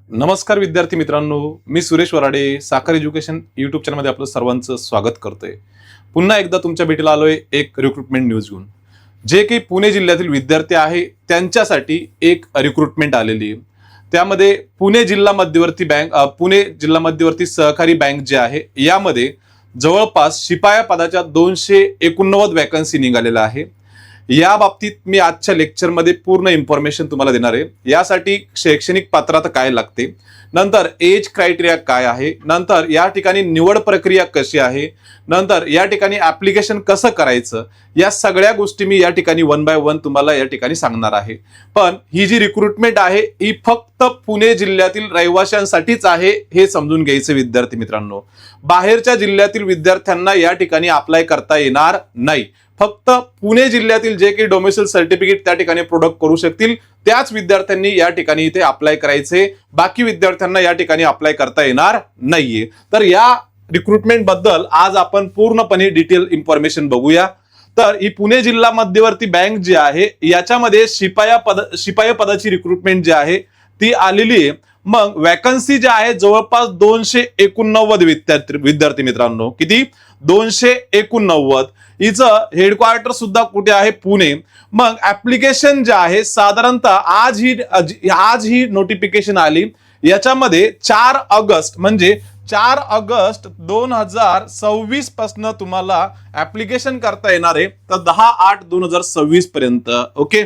नमस्कार विद्यार्थी मित्रांनो, मी सुरेश वराडे साखर एज्युकेशन यूट्यूब चॅनलमध्ये आपलं सर्वांचं स्वागत करतोय। पुन्हा एकदा तुमच्या भेटीला आलोय एक रिक्रुटमेंट न्यूज घेऊन। जे काही पुणे जिल्ह्यातील विद्यार्थी आहे त्यांच्यासाठी एक रिक्रुटमेंट आलेली आहे। त्यामध्ये पुणे जिल्हा मध्यवर्ती सहकारी बँक जे आहे यामध्ये जवळपास शिपाया पदाच्या 289 वॅकन्सी निघालेल्या आहे। या बाबतीत मी आजच्या लेक्चरमध्ये पूर्ण इन्फॉर्मेशन तुम्हाला देणार आहे। यासाठी शैक्षणिक पात्रता काय लागते, नंतर एज क्रायटेरिया काय आहे, नंतर या ठिकाणी निवड प्रक्रिया कशी आहे, नंतर या ठिकाणी ऍप्लिकेशन कसं करायचं, या सगळ्या गोष्टी मी या ठिकाणी वन बाय वन तुम्हाला या ठिकाणी सांगणार आहे। पण ही जी रिक्रुटमेंट आहे ही फक्त पुणे जिल्ह्यातील रहिवाशांसाठीच आहे हे समजून घ्यायचं विद्यार्थी मित्रांनो। बाहेरच्या जिल्ह्यातील विद्यार्थ्यांना या ठिकाणी अप्लाय करता येणार नाही। फक्त पुणे जिल्ह्यातील जे काही डोमेसाइल सर्टिफिकेट त्या ठिकाणी प्रोडक्ट करू शकतील त्याच विद्यार्थ्यांनी या ठिकाणी इथे अप्लाय करायचे, बाकी विद्यार्थ्यांना या ठिकाणी अप्लाय करता येणार नाहीये। तर या रिक्रुटमेंट बद्दल आज आपण पूर्णपणे डिटेल इन्फॉर्मेशन बघूया। तर ही पुणे जिल्हा मध्यवर्ती बँक जी आहे याच्यामध्ये शिपाई पदाची रिक्रुटमेंट जी आहे ती आलेली आहे। मग वॅकन्सी जे आहे जवळपास 289 विद्यार्थी मित्रांनो, किती 289। हिचं हेडक्वार्टर सुद्धा कुठे आहे, पुणे। मग ऍप्लिकेशन जे आहे साधारणतः आज ही नोटिफिकेशन आली। याच्यामध्ये 4 ऑगस्ट म्हणजे 4 ऑगस्ट 2026 पासून तुम्हाला ऍप्लिकेशन करता येणार आहे, तर 10/8/2026 पर्यंत। ओके,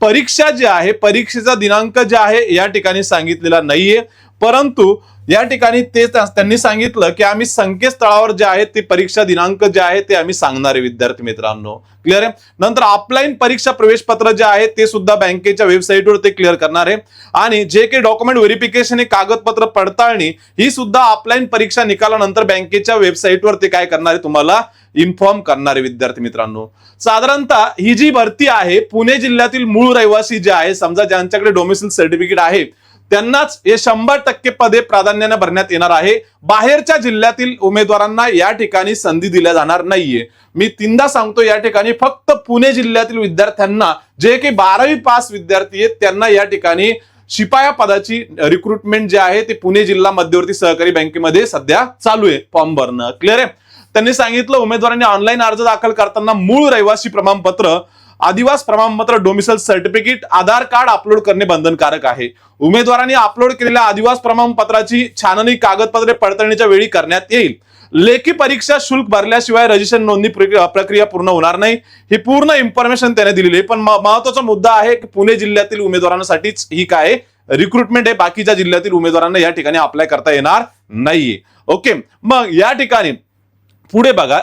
परीक्षा जी आहे परीक्षेचा दिनांक जे आहे या ठिकाणी सांगितलेला नाहीये, परंतु या ठिकाणी त्यांनी सांगितलं की आम्ही संकेतस्थळावर जे आहे ते परीक्षा दिनांक जे आहे ते आम्ही सांगणार आहे विद्यार्थी मित्रांनो। क्लिअर आहे। नंतर ऑफलाईन परीक्षा प्रवेश पत्र जे आहे ते सुद्धा बँकेच्या वेबसाईटवर ते क्लिअर करणार आहे। आणि जे काही डॉक्युमेंट व्हेरिफिकेशन कागदपत्र पडताळणी ही सुद्धा ऑफलाईन परीक्षा निकालानंतर बँकेच्या वेबसाईटवर ते काय करणार आहे तुम्हाला इन्फॉर्म करणार आहे विद्यार्थी मित्रांनो। साधारणतः ही जी भरती आहे पुणे जिल्ह्यातील मूळ रहिवासी जे आहे, समजा ज्यांच्याकडे डोमेसाइल सर्टिफिकेट आहे त्यांनाच हे 100% पदे प्राधान्याने भरण्यात येणार आहे। बाहेरच्या जिल्ह्यातील उमेदवारांना या ठिकाणी संधी दिल्या जाणार नाहीये। मी तीनदा सांगतो, या ठिकाणी फक्त पुणे जिल्ह्यातील विद्यार्थ्यांना जे काही 12वी पास विद्यार्थी आहेत त्यांना या ठिकाणी शिपाया पदाची रिक्रुटमेंट जे आहे ते पुणे जिल्हा मध्यवर्ती सहकारी बँकेमध्ये सध्या चालू आहे फॉर्म भरणं। क्लिअर आहे। त्यांनी सांगितलं उमेदवारांनी ऑनलाईन अर्ज दाखल करताना मूळ रहिवासी प्रमाणपत्र, आदिवास प्रमाणपत्र, डोमेसाइल सर्टिफिकेट, आधार कार्ड अपलोड करणे बंधनकारक आहे। उमेदवारांनी अपलोड केलेल्या आदिवास प्रमाणपत्राची छाननी कागदपत्रे पडताळणीच्या वेळी करण्यात येईल। लेखी परीक्षा शुल्क भरल्याशिवाय रजिस्ट्रेशन नोंदणी प्रक्रिया पूर्ण होणार नाही। ही पूर्ण इन्फॉर्मेशन त्याने दिलेली आहे। पण महत्त्वाचा मुद्दा आहे की पुणे जिल्ह्यातील उमेदवारांसाठीच ही काय रिक्रुटमेंट आहे, बाकीच्या जिल्ह्यातील उमेदवारांना या ठिकाणी अप्लाय करता येणार नाहीये। ओके, मग या ठिकाणी पुढे बघा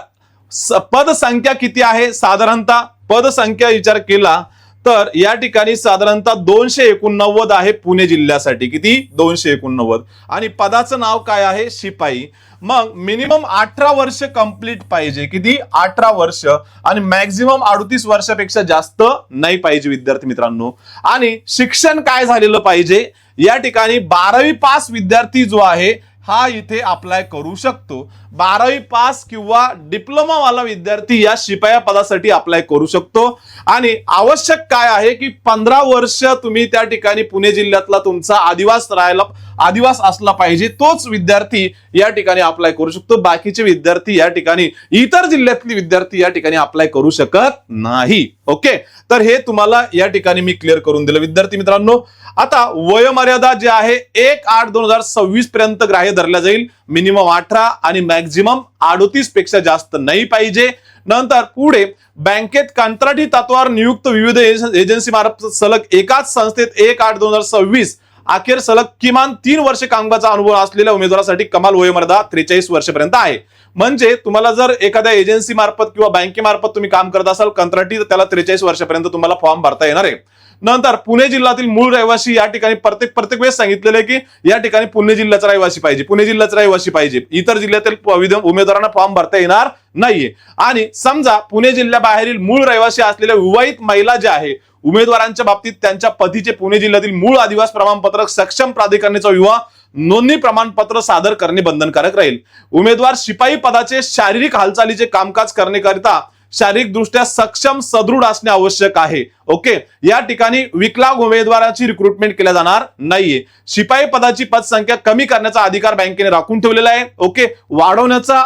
पदसंख्या किती आहे। साधारणतः पदसंख्या विचार केला तर या ठिकाणी साधारणतः 289 आहे पुणे जिल्ह्यासाठी। किती 289। आणि पदाचं नाव काय आहे, शिपाई। मग मिनिमम 18 वर्ष कंप्लीट पाहिजे। किती 18 वर्ष। आणि मॅक्झिमम 38 वर्षापेक्षा जास्त नाही पाहिजे विद्यार्थी मित्रांनो। आणि शिक्षण काय झालेलं पाहिजे, या ठिकाणी 12वी पास विद्यार्थी जो आहे हा इथे अप्लाय करू शकतो। 12वी पास किंवा डिप्लोमा वाला विद्यार्थी या शिपाया पदासाठी अप्लाय करू शकतो। आणि आवश्यक काय आहे की 15 वर्ष तुम्ही त्या ठिकाणी पुणे जिल्ह्यातला तुमचा आदिवास असला पाहिजे, तोच विद्यार्थी या ठिकाणी अप्लाय करू शकतो। बाकीचे विद्यार्थी या ठिकाणी इतर जिल्ह्यातले विद्यार्थी या ठिकाणी अप्लाय करू शकत नाही। ओके, तर हे तुम्हाला या ठिकाणी मी क्लिअर करून दिलं विद्यार्थी मित्रांनो। आता वयोमर्यादा जी आहे 1/8/2026 पर्यंत ग्राह्य धरल्या जाईल। मिनिमम 18 आणि मॅक्झिमम 38 पेक्षा जास्त नाही पाहिजे। नंतर पुढे बँकेत कंत्राटी तत्वावर नियुक्त विविध एजन्सी मार्फत सलग एकाच संस्थेत 1/8/2026 अखेर सलग किमान 3 वर्ष कामगाराचा अनुभव असलेल्या उमेदवारासाठी कमाल वयोमर्यादा 43 वर्षापर्यंत आहे। म्हणजे तुम्हाला जर एखाद्या एजन्सी मार्फत किंवा बँकेमार्फत तुम्ही काम करत असाल कंत्राटी, तर त्याला 43 वर्षापर्यंत तुम्हाला फॉर्म भरता येणार आहे। नंतर पुणे जिल्ह्यातील मूळ रहिवासी या ठिकाणी प्रत्येक वेळेस सांगितलेलं आहे की या ठिकाणी पुणे जिल्ह्याचा रहिवासी पाहिजे, पुणे जिल्ह्याचा रहिवासी पाहिजे। इतर जिल्ह्यातील उमेदवारांना फॉर्म भरता येणार नाहीये। आणि समजा पुणे जिल्ह्याबाहेरील मूळ रहिवासी असलेल्या विवाहित महिला ज्या आहे उमेदवारांच्या बाबतीत त्यांच्या पतीचे पुणे जिल्ह्यातील मूळ आदिवास प्रमाणपत्र सक्षम प्राधिकरणाचा विवाह नोंदणी प्रमाणपत्र सादर करणे बंधनकारक राहील। उमेदवार शिपाई पदाचे शारीरिक हालचालीचे कामकाज करण्याकरिता शारीरिक दृष्ट्या सक्षम सदृढ असणे आवश्यक आहे. ओके, या ठिकाणी विकलांग उमेदवाराची रिक्रुटमेंट केल्या जाणार नाहीये. शिपाई पदाची पदसंख्या कमी करण्याचा अधिकार बँकेने राखून ठेवलेला आहे. ओके, वाढवण्याचा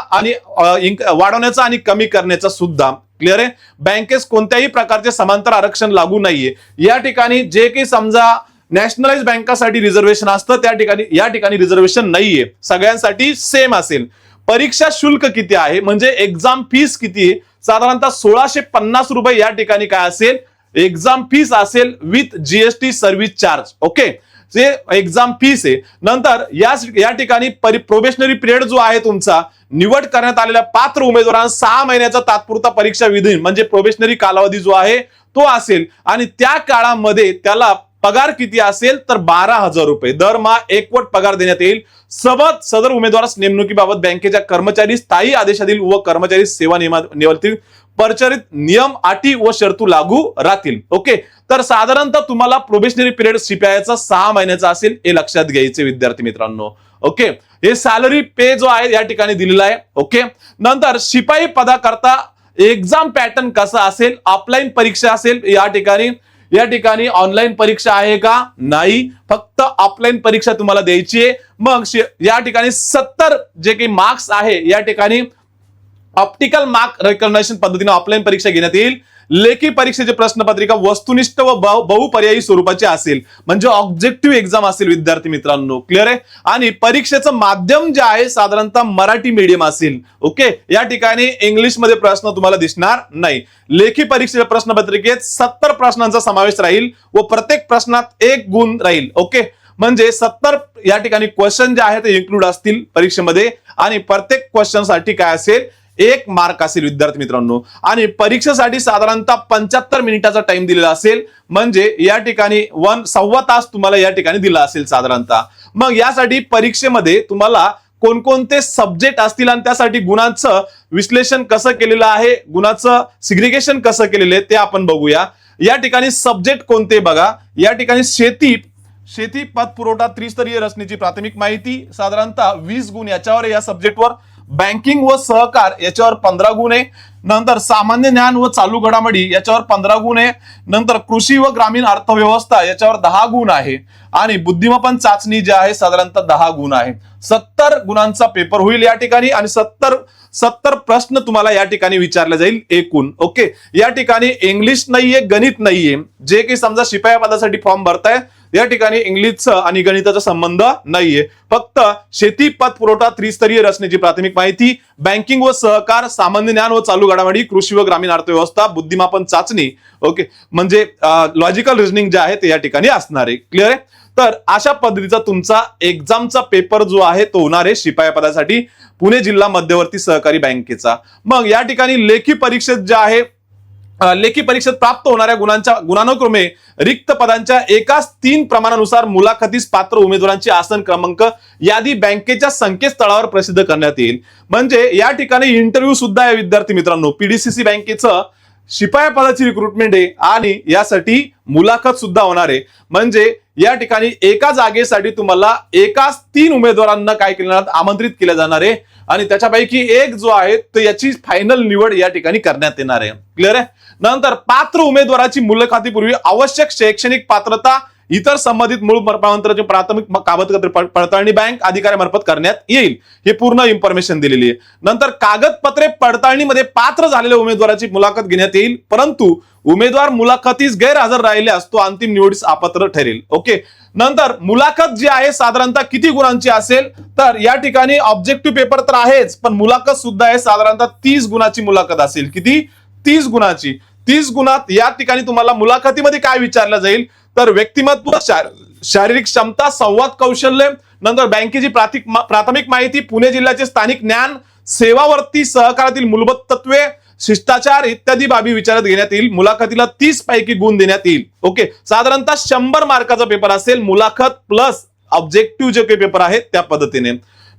आणि कमी करण्याचा सुद्धा. क्लिअर आहे. बँकेस कोणत्याही प्रकारचे समांतर आरक्षण लागू नाहीये. या ठिकाणी जे काही समजा नॅशनलाइज बँकासाठी रिझर्वेशन असतं या ठिकाणी रिझर्वेशन नाहीये, सगळ्यांसाठी सेम असेल. परीक्षा शुल्क किती आहे म्हणजे एक्झाम फीस किती आहे, साधारणतः 1650 रुपये या ठिकाणी काय असेल, एक्झाम फीस असेल with GST service charge. Okay, जे एक्झाम फीस आहे. नंतर या ठिकाणी प्रोबेशनरी पिरियड जो आहे तुमचा, निवड करण्यात आलेल्या पात्र उमेदवारांना 6 महिन्याचा तात्पुरता परीक्षा विधी म्हणजे प्रोबेशनरी कालावधी जो आहे तो असेल आणि त्या काळामध्ये त्याला पगार किती असेल तर 12,000 रुपये दरमहा एकवट पगार देण्यात येईल. सदर उमेदवारास नेमणुकीबाबत बँकेच्या कर्मचारी स्थायी आदेशातील व कर्मचारी सेवा नियमावलीतील प्रचलित नियम, अटी व शर्ती लागू राहतील. ओके, तर साधारणतः तुम्हाला प्रोबेशनरी पिरियड सीपीआयचा 6 महिन्याचा असेल हे लक्षात घ्यायचे विद्यार्थी मित्रांनो. ओके, हे सॅलरी पे जो आहे या ठिकाणी दिलेला आहे. ओके, नंतर शिपाई पदाकरता एक्झाम पॅटर्न कसा असेल, ऑफलाईन परीक्षा असेल. या ठिकाणी ऑनलाईन परीक्षा आहे का, नाही, फक्त ऑफलाईन परीक्षा तुम्हाला द्यायची आहे. मग या ठिकाणी 70 जे काही मार्क्स आहे या ठिकाणी ऑप्टिकल मार्क रेकग्नायझेशन पद्धतीने ऑफलाईन परीक्षा घेण्यात येईल. लेखी परीक्षेची प्रश्नपत्रिका वस्तुनिष्ठ व बहुपर्यायी स्वरूपाची असेल म्हणजे ऑब्जेक्टिव्ह एक्झाम असेल विद्यार्थी मित्रांनो. क्लिअर आहे. आणि परीक्षेचं माध्यम जे आहे साधारणतः मराठी मीडियम असेल. ओके, या ठिकाणी इंग्लिश मध्ये प्रश्न तुम्हाला दिसणार नाही. लेखी परीक्षेच्या प्रश्नपत्रिकेत 70 प्रश्नांचा समावेश राहील व प्रत्येक प्रश्नात 1 गुण राहील. ओके, म्हणजे 70 या ठिकाणी क्वेश्चन जे आहेत ते इन्क्लूड असतील परीक्षेमध्ये आणि प्रत्येक क्वेश्चन साठी काय असेल 1 मार्क असेल विद्यार्थी मित्रांनो. आणि परीक्षेसाठी साधारणतः 75 मिनिटाचा टाइम दिलेला असेल म्हणजे या ठिकाणी 1.25 तास तुम्हाला या ठिकाणी दिला असेल साधारणतः. मग यासाठी परीक्षेमध्ये तुम्हाला कोणकोणते सब्जेक्ट असतील आणि त्यासाठी गुणांचं विश्लेषण कसं केलेलं आहे, गुणाचं सिग्रिगेशन कसं केलेलं आहे ते आपण बघूया. या ठिकाणी सब्जेक्ट कोणते बघा. या ठिकाणी शेती पत पुरवठा त्रिस्तरीय रचनेची प्राथमिक माहिती साधारणतः 20 गुण याच्यावर या सब्जेक्टवर. बँकिंग व सहकार याच्यावर 15 गुण आहे. नंतर सामान्य ज्ञान व चालू घडामोडी याच्यावर 15 गुण आहे. नंतर कृषी व ग्रामीण अर्थव्यवस्था याच्यावर 10 गुण आहे. आणि बुद्धिमत्ता चाचणी जी आहे साधारणतः 10 गुण आहे. 70 गुणांचा पेपर होईल या ठिकाणी आणि 70 प्रश्न तुम्हाला या ठिकाणी विचारले जाईल एकूण. ओके, या ठिकाणी इंग्लिश नाहीये, गणित नाहीये. जे काही समजा शिपाई पदासाठी फॉर्म भरताय या ठिकाणी इंग्लिशचा आणि गणिताचा संबंध नाहीये. फक्त शेती पत पुरवठा त्रिस्तरीय रचनेची प्राथमिक माहिती, बँकिंग व सहकार, सामान्य ज्ञान व चालू घडामोडी, कृषी व ग्रामीण अर्थव्यवस्था, बुद्धिमापन चाचणी. ओके, म्हणजे लॉजिकल रिझनिंग जे आहे ते या ठिकाणी असणार आहे. क्लिअर आहे. तर अशा पद्धतीचा तुमचा एक्झामचा पेपर जो आहे तो होणार आहे शिपाई पदासाठी पुणे जिल्हा मध्यवर्ती सहकारी बँकेचा. मग या ठिकाणी लेखी परीक्षेत जे आहे लेखी परीक्षेत प्राप्त होणाऱ्या गुणानुक्रमे रिक्त पदांच्या एकाच 3 प्रमाणानुसार मुलाखतीस पात्र उमेदवारांची आसन क्रमांक यादी बँकेच्या संकेतस्थळावर प्रसिद्ध करण्यात येईल. म्हणजे या ठिकाणी इंटरव्ह्यू सुद्धा आहे विद्यार्थी मित्रांनो. पीडीसीसी बँकेचं शिपाई पदाची रिक्रुटमेंट आहे आणि यासाठी मुलाखत सुद्धा होणार आहे. म्हणजे या ठिकाणी एका जागेसाठी तुम्हाला एकाच 3 उमेदवारांना काय केलं आमंत्रित केलं जाणार आहे आणि त्याच्यापैकी एक जो आहे तो याची फायनल निवड या ठिकाणी करण्यात येणार आहे. क्लिअर आहे. नंतर पात्र उमेदवाराची मुलाखतीपूर्वी आवश्यक शैक्षणिक पात्रता इतर संबंधित मूळ प्रमाणपत्राची प्राथमिक कागदपत्र पडताळणी बँक अधिकाऱ्यामार्फत करण्यात येईल. हे पूर्ण इन्फॉर्मेशन दिलेली आहे. नंतर कागदपत्रे पडताळणीमध्ये पात्र झालेल्या उमेदवाराची मुलाखत घेण्यात येईल, परंतु उमेदवार मुलाखतीस गैरहजर राहिल्यास तो अंतिम निवडीस अपात्र ठरेल. ओके, नंतर मुलाखत जी आहे साधारणतः किती गुणांची असेल तर या ठिकाणी ऑब्जेक्टिव्ह पेपर तर आहेच पण मुलाखत सुद्धा आहे साधारणतः 30 गुणाची मुलाखत असेल. किती? 30 गुणाची. 30 गुणात या ठिकाणी तुम्हाला मुलाखतीमध्ये काय विचारलं जाईल तर व्यक्तिमत्व, शारीरिक क्षमता, संवाद कौशल्य, नंतर बँकेची प्राथमिक माहिती, पुणे जिल्ह्याचे स्थानिक ज्ञान, सेवावर्ती सहकारातील मूलभूत तत्वे, शिष्टाचार इत्यादी बाबी विचारात घेण्यात येईल. मुलाखतीला 30 पैकी गुण देण्यात येईल. ओके, साधारणतः 100 मार्काचा पेपर असेल मुलाखत प्लस ऑब्जेक्टिव्ह जे काही पेपर आहे त्या पद्धतीने.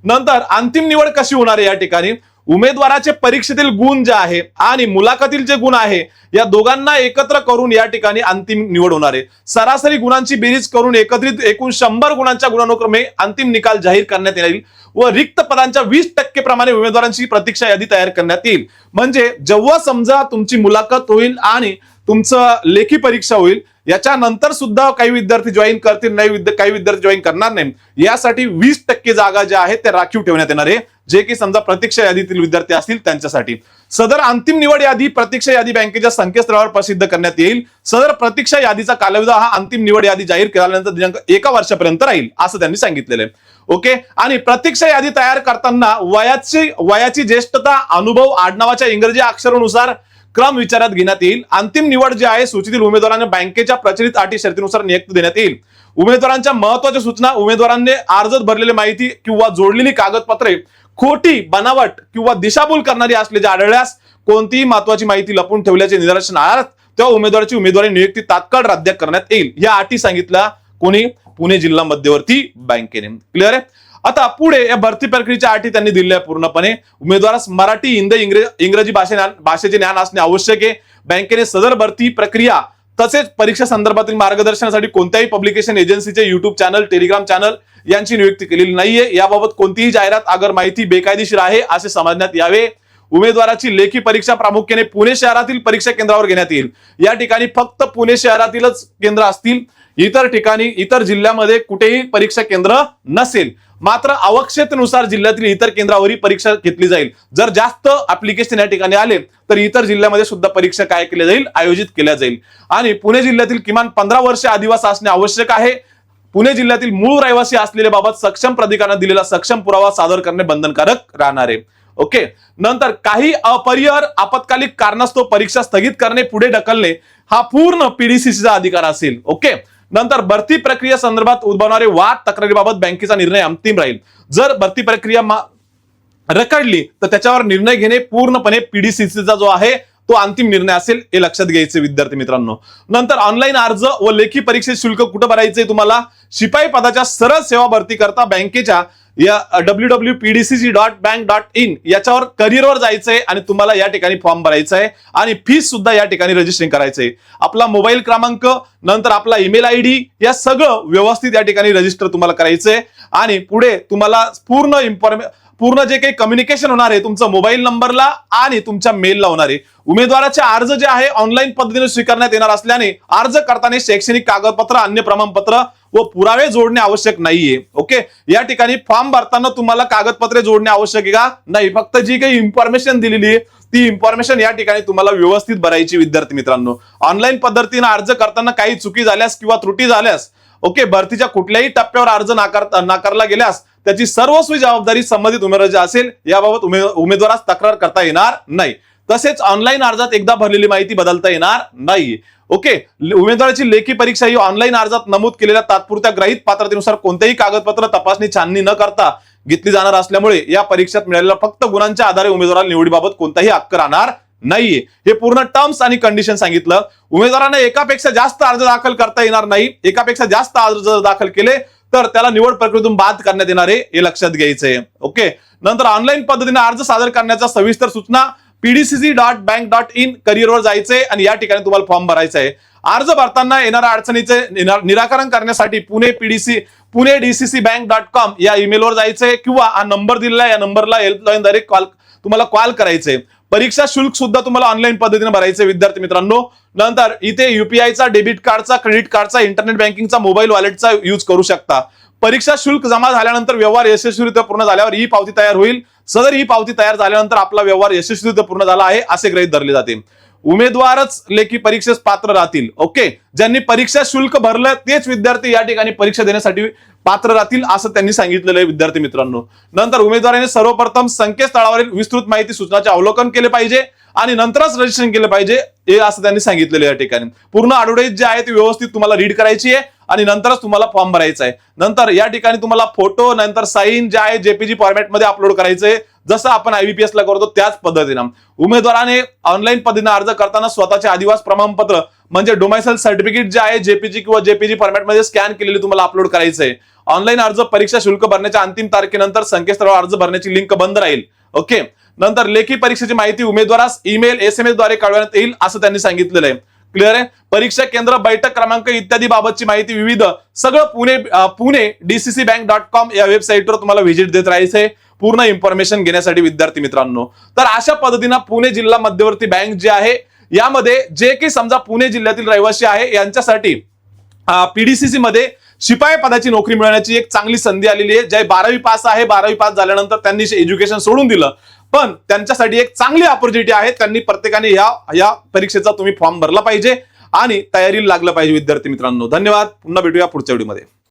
नंतर अंतिम निवड कशी होणार आहे या ठिकाणी उमेदवाराचे परीक्षेतील गुण जे आहे आणि मुलाखतील जे गुण आहे या दोघांना एकत्र करून या ठिकाणी अंतिम निवड होणार आहे. सरासरी गुणांची बेरीज करून एकत्रित एकूण 100 गुणांच्या गुणानुक्रमे अंतिम निकाल जाहीर करण्यात येईल व रिक्त पदांच्या 20% प्रमाणे उमेदवारांची प्रतीक्षा यादी तयार करण्यात येईल. म्हणजे जेव्हा समजा तुमची मुलाखत होईल आणि तुमचं लेखी परीक्षा होईल याच्यानंतर सुद्धा काही विद्यार्थी जॉईन करतील, काही विद्यार्थी जॉईन करणार नाही. यासाठी 20% जागा ज्या आहेत त्या राखीव ठेवण्यात येणार आहे, जे की समजा प्रतीक्षा यादीतील विद्यार्थी असतील त्यांच्यासाठी. सदर अंतिम निवड यादी प्रतीक्षा यादी बँकेच्या संकेतस्थळावर प्रसिद्ध करण्यात येईल. सदर प्रतीक्षा यादीचा कालावधी हा अंतिम निवड यादी जाहीर केल्यानंतर दिनांक 1 वर्षापर्यंत राहील असं त्यांनी सांगितलेलं आहे. ओके. आणि प्रतीक्षा यादी तयार करताना वयाची ज्येष्ठता, अनुभव, आडनावाच्या इंग्रजी अक्षरानुसार क्रम विचारात घेण्यात येईल. अंतिम निवड जी आहे सूचीतील उमेदवारांना बँकेच्या प्रचलित अटी शर्तीनुसार नियुक्ती देण्यात येईल. उमेदवारांच्या महत्त्वाच्या सूचना: उमेदवारांनी अर्जात भरलेली माहिती किंवा जोडलेली कागदपत्रे खोटी, बनावट किंवा दिशाभूल करणारी असल्याचे आढळल्यास कोणतीही महत्त्वाची माहिती लपून ठेवल्याचे निदर्शन आल्यास तेव्हा उमेदवाराची उमेदवारी नियुक्ती तात्काळ रद्द करण्यात येईल. या अटी सांगितल्या कोणी? पुणे जिल्हा मध्यवर्ती बँकेने. क्लिअर आहे. आता पुढे या भरती प्रक्रियेच्या अटी त्यांनी दिल्या पूर्णपणे. उमेदवारास मराठी, हिंदी, इंग्रजी भाषेचे ज्ञान असणे आवश्यक आहे. बँकेने सदर भरती प्रक्रिया तसेच परीक्षा संदर्भातील मार्गदर्शनासाठी कोणत्याही पब्लिकेशन एजन्सीचे युट्यूब चॅनल, टेलिग्राम चॅनल यांची नियुक्ती केलेली नाहीये. याबाबत कोणतीही जाहिरात अगर माहिती बेकायदेशीर आहे असे समजण्यात यावे. उमेदवाराची लेखी परीक्षा प्रामुख्याने पुणे शहरातील परीक्षा केंद्रावर घेण्यात येईल. या ठिकाणी फक्त पुणे शहरातीलच केंद्र असतील. इतर ठिकाणी, इतर जिल्ह्यामध्ये कुठेही परीक्षा केंद्र नसेल. मात्र आवश्यकतेनुसार जिल्ह्यातील इतर केंद्रावरही परीक्षा घेतली जाईल. जर जास्त ऍप्लिकेशन या ठिकाणी आले तर इतर जिल्ह्यामध्ये सुद्धा परीक्षा काय केल्या जाईल? आयोजित केल्या जाईल. आणि पुणे जिल्ह्यातील किमान 15 वर्ष आदिवासी असणे आवश्यक आहे. पुणे जिल्ह्यातील मूळ रहिवासी असलेल्या बाबत सक्षम प्राधिकरणाने दिलेला सक्षम पुरावा सादर करणे बंधनकारक राहणार आहे. ओके. नंतर काही अपरिहार्य आपत्कालिक कारणास्तव परीक्षा स्थगित करणे, पुढे ढकलणे हा पूर्ण पीडीसीसीचा अधिकार असेल. ओके. नंतर भरती प्रक्रिया संदर्भात उद्भवणारे वाद, तक्रारीबाबत बँकेचा निर्णय अंतिम राहील. जर भरती प्रक्रिया रखडली तर त्याच्यावर निर्णय घेणे पूर्णपणे पीडीसीसीचा जो आहे तो अंतिम निर्णय असेल, हे लक्षात घ्यायचे विद्यार्थी मित्रांनो. नंतर ऑनलाईन अर्ज व लेखी परीक्षेचे शुल्क कुठं भरायचंय तुम्हाला? शिपाई पदाच्या सरळ सेवा भरती करता बँकेच्या या www.pdcc.bank.in याच्यावर करिअरवर जायचंय आणि तुम्हाला या ठिकाणी फॉर्म भरायचा आहे आणि फीस सुद्धा या ठिकाणी रजिस्ट्रेशन करायचंय. आपला मोबाईल क्रमांक, नंतर आपला ईमेल आयडी, या सगळं व्यवस्थित या ठिकाणी रजिस्टर तुम्हाला करायचंय. आणि पुढे तुम्हाला पूर्ण जे काही कम्युनिकेशन होणार आहे तुमचा मोबाईल नंबरला आणि तुमच्या मेलला होणार आहे. उमेदवाराचे अर्ज जे आहे ऑनलाईन पद्धतीने स्वीकारण्यात येणार असल्याने अर्ज करताना शैक्षणिक कागदपत्र, अन्य प्रमाणपत्र व पुरावे जोडणे आवश्यक नाहीये. ओके. या ठिकाणी फॉर्म भरताना तुम्हाला कागदपत्रे जोडणे आवश्यक आहे का? नाही. फक्त जी काही इन्फॉर्मेशन दिलेली आहे ती इन्फॉर्मेशन या ठिकाणी तुम्हाला व्यवस्थित भरायची विद्यार्थी मित्रांनो. ऑनलाईन पद्धतीने अर्ज करताना काही चुकी झाल्यास किंवा त्रुटी झाल्यास, ओके, भरतीच्या कुठल्याही टप्प्यावर अर्ज नाकारला गेल्यास त्याची सर्वस्वी जबाबदारी संबंधित उमेदवाराची असेल. याबाबत उमेदवारास तक्रार करता येणार नाही. तसेच ऑनलाईन अर्जात एकदा भरलेली माहिती बदलता येणार नाही. ओके. उमेदवाराची लेखी परीक्षा ही ऑनलाईन अर्जात नमूद केलेल्या तात्पुरत्या ग्राहीत पात्रतेनुसार कोणतेही कागदपत्र तपासणी, छाननी न करता घेतली जाणार असल्यामुळे या परीक्षेत मिळालेल्या फक्त गुणांच्या आधारे उमेदवाराला निवडीबाबत कोणताही हक्क राहणार नाहीये. हे पूर्ण टर्म्स आणि कंडिशन सांगितलं. उमेदवारांना एकापेक्षा जास्त अर्ज दाखल करता येणार नाही. एकापेक्षा जास्त अर्ज दाखल केले तर त्याला निवड प्रक्रियेतून बाद करण्यात येणार आहे, हे लक्षात घ्यायचंय. ओके. नंतर ऑनलाईन पद्धतीने अर्ज सादर करण्याच्या सविस्तर सूचना pdcc.bank.in करिअरवर जायचंय आणि या ठिकाणी तुम्हाला फॉर्म भरायचा आहे. अर्ज भरताना येणाऱ्या अडचणीचे निराकरण करण्यासाठी पुणे dccbank.com या ईमेलवर जायचंय किंवा हा नंबर दिलेला या नंबरला हेल्पलाईन द्वारे तुम्हाला कॉल करायचंय. परीक्षा शुल्क सुद्धा तुम्हाला ऑनलाईन पद्धतीने भरायचे विद्यार्थी मित्रांनो. नंतर इथे युपीआयचा, डेबिट कार्डचा, क्रेडिट कार्डचा, इंटरनेट बँकिंगचा, मोबाईल वॉलेटचा यूज करू शकता. परीक्षा शुल्क जमा झाल्यानंतर व्यवहार यशस्वीरित्या पूर्ण झाल्यावर ही पावती तयार होईल. सदर ही पावती तयार झाल्यानंतर आपला व्यवहार यशस्वीरित्या पूर्ण झाला आहे असे गृहीत धरले जाते. उमेदवारच लेखी परीक्षेस पात्र राहतील. ओके. ज्यांनी परीक्षा शुल्क भरलं तेच विद्यार्थी या ठिकाणी परीक्षा देण्यासाठी पात्र राहतील असं त्यांनी सांगितलेलं आहे विद्यार्थी मित्रांनो. नंतर उमेदवाराने सर्वप्रथम संकेतस्थळावरील विस्तृत माहिती सूचनाचे अवलोकन केले पाहिजे आणि नंतरच रजिस्ट्रेशन केलं पाहिजे, हे असं त्यांनी सांगितलेलं आहे. या ठिकाणी पूर्ण ऍडव्हर्टाइज जे आहे ती व्यवस्थित तुम्हाला रीड करायची आहे आणि नंतरच तुम्हाला फॉर्म भरायचा आहे. नंतर या ठिकाणी तुम्हाला फोटो, नंतर साईन जे आहे जेपीजी फॉर्मॅटमध्ये अपलोड करायचंय, जसं आपण IBPS ला करतो त्याच पद्धतीने. उमेदवाराने ऑनलाईन पद्धतीने अर्ज करताना स्वतःचे आदिवासी प्रमाणपत्र म्हणजे डोमायसाईल सर्टिफिकेट जे आहे जेपीजी किंवा जेपीजी फॉर्मॅटमध्ये स्कॅन केलेले तुम्हाला अपलोड करायचंय. ऑनलाईन अर्ज परीक्षा शुल्क भरण्याच्या अंतिम तारखेनंतर संकेतस्थळावर अर्ज भरण्याची लिंक बंद राहील. ओके. नंतर लेखी परीक्षेची माहिती उमेदवारास ईमेल SMS द्वारे कळवण्यात येईल असं त्यांनी सांगितलेलं आहे. क्लिअर आहे. परीक्षा केंद्र, बैठक क्रमांक इत्यादी बाबतची माहिती विविध सगळं पुणे dccbank.com या वेबसाईटवर तुम्हाला व्हिजिट देत राहायचंय पूर्ण इन्फॉर्मेशन घेण्यासाठी विद्यार्थी मित्रांनो. तर अशा पद्धतीनं पुणे जिल्हा मध्यवर्ती बँक जी आहे यामध्ये जे काही समजा पुणे जिल्ह्यातील रहिवासी आहे यांच्यासाठी PDCC मध्ये शिपाई पदाची नोकरी मिळवण्याची एक चांगली संधी आलेली आहे. जे 12वी पास आहे, 12वी पास झाल्यानंतर त्यांनी एज्युकेशन सोडून दिलं, पण त्यांच्यासाठी एक चांगली ऑपॉर्च्युनिटी आहे. त्यांनी प्रत्येकाने या परीक्षेचा तुम्ही फॉर्म भरला पाहिजे आणि तयारीला लागलं पाहिजे विद्यार्थी मित्रांनो. धन्यवाद. पुन्हा भेटूया पुढच्या व्हिडिओमध्ये.